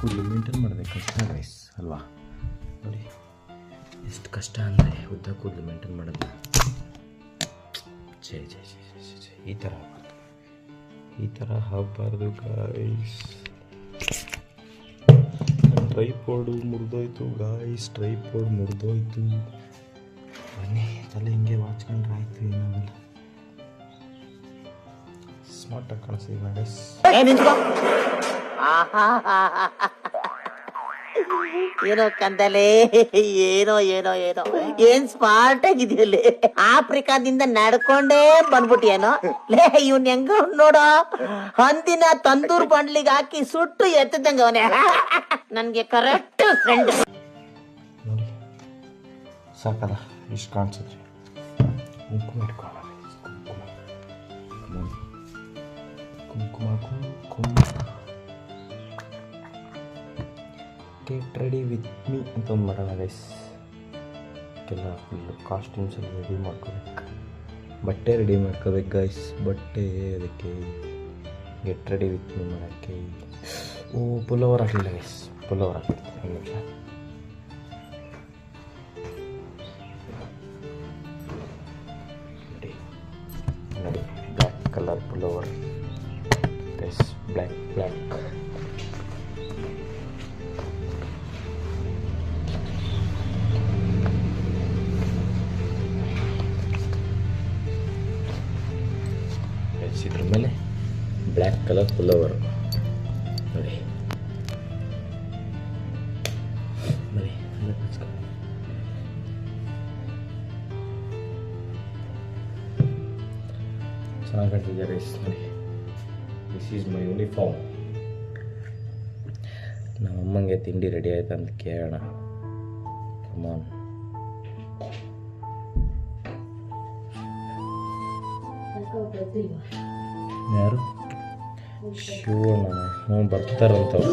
ಕೂದಲು ಮೇಂಟೈನ್ ಮಾಡೋದೇ ಕಷ್ಟ ಗೈಸ್ ಅಲ್ವಾ? ನೋಡಿ ಎಷ್ಟು ಕಷ್ಟ ಅಂದರೆ ಉದ್ದ ಕೂದಲು ಮೇಂಟೈನ್ ಮಾಡೋದು. ಛೇ ಛೇ ಛೇ ಛೇ ಛೇ ಈ ಥರ ಆಗಬಾರ್ದು, ಈ ಥರ ಆಗಬಾರ್ದು ಗಾಯ್ಸ್. ಟ್ರೈಪೋರ್ಡು ಮುರಿದೋಯ್ತು guys, tripod ಮುರಿದೋಯ್ತು. ಬನ್ನಿ ತಲೆ ಹಿಂಗೆ ವಾಚ್ಕೊಂಡ್ರೆ ಆಯಿತು, ಏನಾಗಲ್ಲ. ಸ್ಮಾರ್ಟಾಗಿ ಕಾಣಿಸ್ತೀವಿ ಗೈಸ್. ಏನೋ ಕಂದಲೆ, ಏನೋ ಏನೋ ಏನೋ ಏನ್ ಸ್ಮಾರ್ಟ್ ಆಗಿದೆಯಲ್ಲಿ. ಆಫ್ರಿಕಾದಿಂದ ನಡ್ಕೊಂಡೇ ಬಂದ್ಬಿಟ್ಟಿಯೇನೋ ಲೇ. ಇವ್ನ್ ಹೆಂಗ ನೋಡೋ, ಹಂದಿನ ತಂದೂರ್ ಬಂಡ್ಲಿಗೆ ಹಾಕಿ ಸುಟ್ಟು ಎತ್ತದಂಗ ಅವನೇ. ನನ್ಗೆ ಕರೆಕ್ಟ್ ಫ್ರೆಂಡ್. ನೋಡಿ ಸಾಕಲ್ಲ, ಇಷ್ಟು ಕಾಣಿಸಿದ್ರಿ. ಕುಂಕುಮ ಇಟ್ಕೊಳ್ಳೋಣ, ಕುಂಕುಮ ಕುಂಕುಮ. ಗೆಟ್ ರೆಡಿ ವಿತ್ ಮೀ ಅಂತ ಒಂದು ಮಾಡೋಣ ಗೈಸ್. ಎಲ್ಲ ಫುಲ್ಲು ಕಾಸ್ಟ್ಯೂಮ್ಸ್ ಎಲ್ಲ ರೆಡಿ ಮಾಡ್ಕೋಬೇಕು, ಬಟ್ಟೆ ರೆಡಿ ಮಾಡ್ಕೋಬೇಕು ಗೈಸ್. ಬಟ್ಟೆ ಅದಕ್ಕೆ ಗೆಟ್ ರೆಡಿ ವಿತ್ ಮೀ ಮಾಡೋಕ್ಕೆ. ಓ ಪುಲ್ಲೋವರ್ ಹಾಕಲಿಲ್ಲ ಗೈಸ್, ಪುಲ್ಲೋವರ್ ಹಾಕ್ಬಿಡ್ತೀನಿ ಒಂದು ನಿಮಿಷ. ನೋಡಿ black colour pullover guys, black black. ಇದ್ರ ಮೇಲೆ ಬ್ಲ್ಯಾಕ್ ಕಲರ್ ಪುಲ್ಲೋವರ್ ನೋಡಿ. ಬರೀ ಚೆನ್ನಾಗಿ ಕಾಣ್ತಿದ್ಯಾ ಗೈಸ್ ನೋಡಿ. This is my uniform. ನಮ್ಮ ಅಮ್ಮಂಗೆ ತಿಂಡಿ ರೆಡಿ ಆಯ್ತು ಅಂತ ಕೇಳೋಣ. ಕಮಾನ್. ಯಾರು? ಶಿವಣ್ಣ? ಹ್ಞೂ ಬರ್ತಾರಂತವ್ರು.